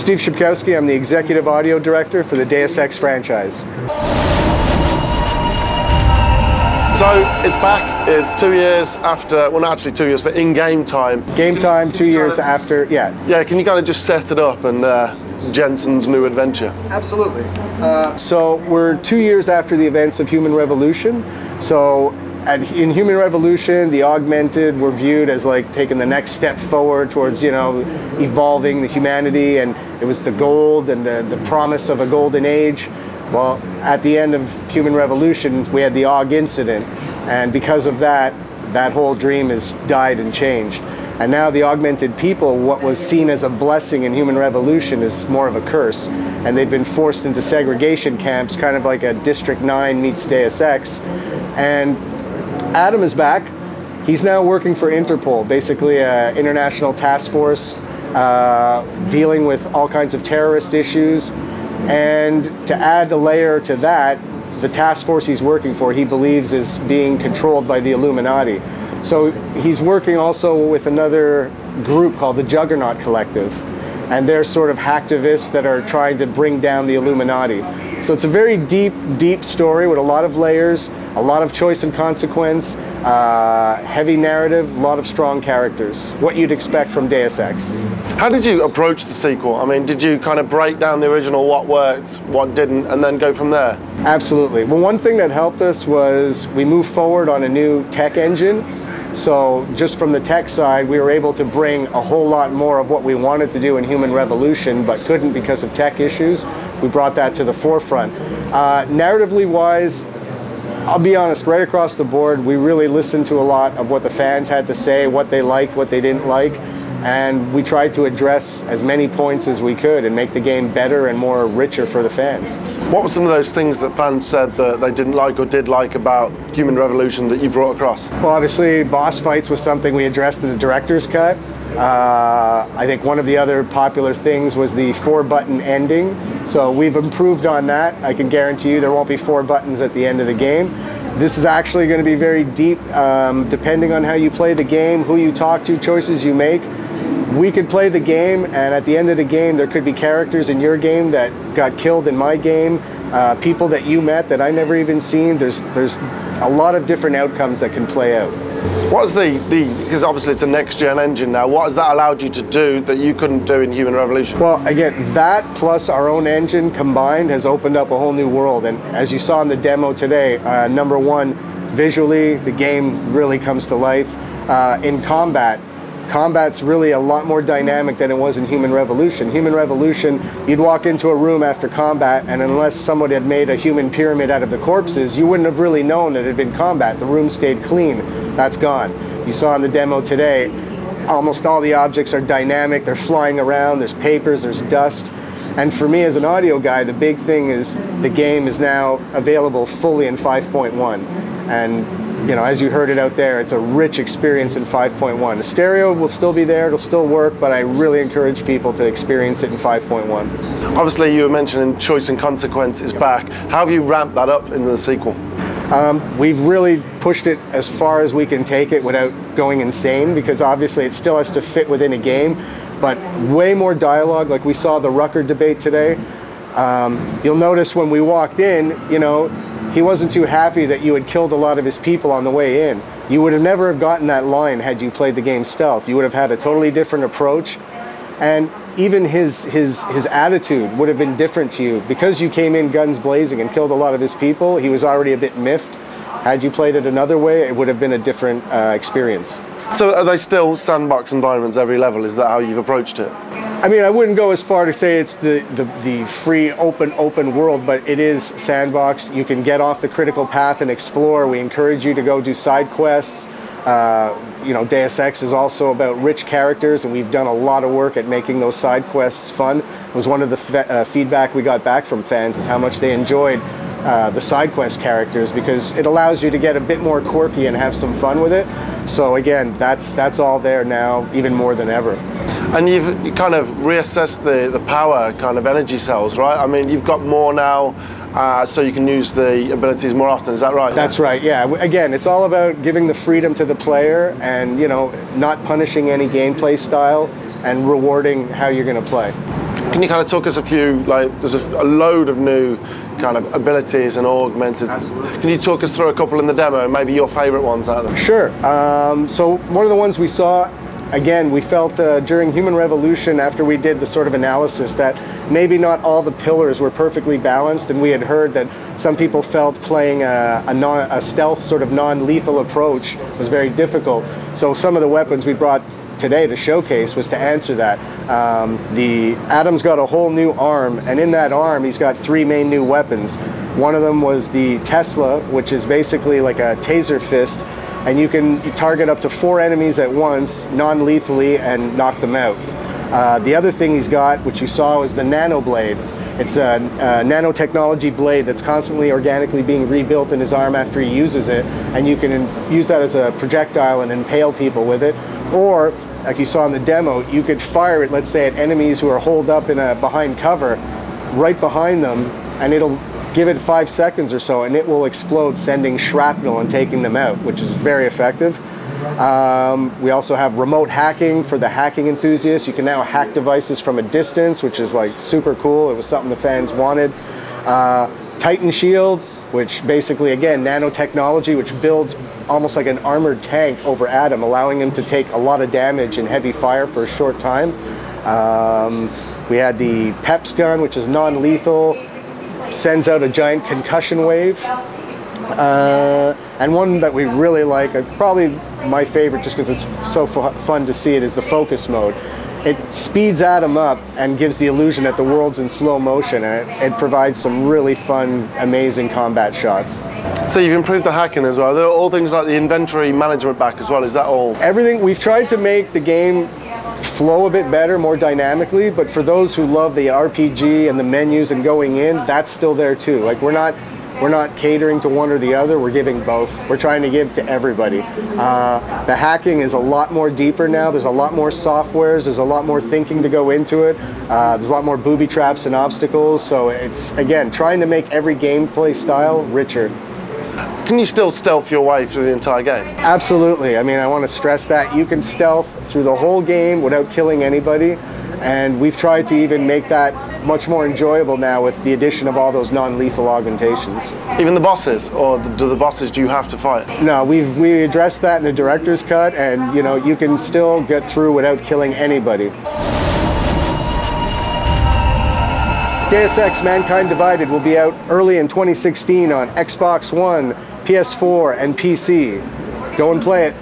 Steve Shipkowski. I'm the Executive Audio Director for the Deus Ex franchise. So it's back, it's 2 years after, well not actually 2 years, but in game time. Game time, 2 years after, yeah. Yeah, can you kind of just set it up and Jensen's new adventure? Absolutely. So we're 2 years after the events of Human Revolution. So in Human Revolution, the augmented were viewed as like taking the next step forward towards, you know, evolving the humanity, and it was the gold and the promise of a golden age. Well, at the end of Human Revolution, we had the Aug incident, and because of that, that whole dream has died and changed. And now the augmented people, what was seen as a blessing in Human Revolution, is more of a curse. And they've been forced into segregation camps, kind of like a District 9 meets Deus Ex. And Adam is back. He's now working for Interpol, basically an international task force dealing with all kinds of terrorist issues. And to add a layer to that, the task force he's working for, he believes is being controlled by the Illuminati. So he's working also with another group called the Juggernaut Collective. And they're sort of hacktivists that are trying to bring down the Illuminati. So it's a very deep, deep story with a lot of layers, a lot of choice and consequence, heavy narrative, a lot of strong characters. What you'd expect from Deus Ex. How did you approach the sequel? I mean, did you kind of break down the original, what worked, what didn't, and then go from there? Absolutely. Well, one thing that helped us was we moved forward on a new tech engine. So just from the tech side, we were able to bring a whole lot more of what we wanted to do in Human Revolution, but couldn't because of tech issues. We brought that to the forefront. Narratively wise, I'll be honest, right across the board, we really listened to a lot of what the fans had to say, what they liked, what they didn't like, and we tried to address as many points as we could and make the game better and more richer for the fans. What were some of those things that fans said that they didn't like or did like about Human Revolution that you brought across? Well, obviously, boss fights was something we addressed in the director's cut. I think one of the other popular things was the 4-button ending. So we've improved on that. I can guarantee you there won't be 4 buttons at the end of the game. This is actually going to be very deep, depending on how you play the game, who you talk to, choices you make. We could play the game, and at the end of the game, there could be characters in your game that got killed in my game, people that you met that I never even seen. There's a lot of different outcomes that can play out. What is because obviously it's a next-gen engine now, what has that allowed you to do that you couldn't do in Human Revolution? Well, again, that plus our own engine combined has opened up a whole new world. And as you saw in the demo today, number one, visually, the game really comes to life. In combat's really a lot more dynamic than it was in Human Revolution. Human Revolution, you'd walk into a room after combat, and unless someone had made a human pyramid out of the corpses, you wouldn't have really known that it had been combat. The room stayed clean. That's gone. You saw in the demo today, almost all the objects are dynamic. They're flying around. There's papers. There's dust. And for me as an audio guy, the big thing is the game is now available fully in 5.1. And you know, as you heard it out there, it's a rich experience in 5.1. The stereo will still be there, it'll still work, but I really encourage people to experience it in 5.1. Obviously, you were mentioning choice and consequence is back. How have you ramped that up in the sequel? We've really pushed it as far as we can take it without going insane, because obviously it still has to fit within a game, but way more dialogue, like we saw the Rucker debate today. You'll notice when we walked in, you know, he wasn't too happy that you had killed a lot of his people on the way in. You would have never have gotten that line had you played the game stealth. You would have had a totally different approach. And even his attitude would have been different to you. Because you came in guns blazing and killed a lot of his people, he was already a bit miffed. Had you played it another way, it would have been a different experience. So are they still sandbox environments every level? Is that how you've approached it? I mean, I wouldn't go as far to say it's the free, open world, but it is sandbox. You can get off the critical path and explore. We encourage you to go do side quests. You know, Deus Ex is also about rich characters, and we've done a lot of work at making those side quests fun. It was one of the feedback we got back from fans is how much they enjoyed the side quest characters, because it allows you to get a bit more quirky and have some fun with it. So again, that's all there now, even more than ever. And you kind of reassessed the power kind of energy cells, right? I mean, you've got more now, so you can use the abilities more often, is that right? That's right, yeah. Again, it's all about giving the freedom to the player and, you know, not punishing any gameplay style and rewarding how you're going to play. Can you kind of talk us a few, like, there's a load of new kind of abilities and augmented. Absolutely. Can you talk us through a couple in the demo, and maybe your favorite ones out of them? Sure. So one of the ones we saw, again, we felt during Human Revolution, after we did the sort of analysis, that maybe not all the pillars were perfectly balanced, and we had heard that some people felt playing a stealth sort of non-lethal approach was very difficult. So some of the weapons we brought today to showcase was to answer that. The Adam's got a whole new arm, and in that arm he's got 3 main new weapons. One of them was the Tesla, which is basically like a taser fist, and you can target up to 4 enemies at once non-lethally and knock them out. The other thing he's got, which you saw, was the Nano Blade. It's a nanotechnology blade that's constantly organically being rebuilt in his arm after he uses it, and you can use that as a projectile and impale people with it. Or, like you saw in the demo, you could fire it, let's say, at enemies who are holed up in behind cover, right behind them, and it'll give it 5 seconds or so, and it will explode, sending shrapnel and taking them out, which is very effective. We also have remote hacking for the hacking enthusiasts. You can now hack devices from a distance, which is like super cool. It was something the fans wanted. Titan Shield, which basically, again, nanotechnology, which builds almost like an armored tank over Adam, allowing him to take a lot of damage in heavy fire for a short time. We had the PEPS gun, which is non-lethal, sends out a giant concussion wave. And one that we really like, probably my favorite just because it's so fun to see it, is the focus mode. It speeds Adam up and gives the illusion that the world's in slow motion, and it provides some really fun, amazing combat shots. So you've improved the hacking as well. There are all things like the inventory management back as well. Is that all? Everything. We've tried to make the game flow a bit better, more dynamically, but for those who love the RPG and the menus and going in, that's still there too. Like, we're not catering to one or the other, we're giving both. We're trying to give to everybody. The hacking is a lot more deeper now. There's a lot more softwares, there's a lot more thinking to go into it. There's a lot more booby traps and obstacles, so it's, again, trying to make every gameplay style richer. Can you still stealth your way through the entire game? Absolutely. I mean, I want to stress that. You can stealth through the whole game without killing anybody, and we've tried to even make that much more enjoyable now with the addition of all those non-lethal augmentations. Even the bosses, or do you have to fight? No, we addressed that in the director's cut, and you know, you can still get through without killing anybody. Deus Ex: Mankind Divided will be out early in 2016 on Xbox One, PS4, and PC. Go and play it.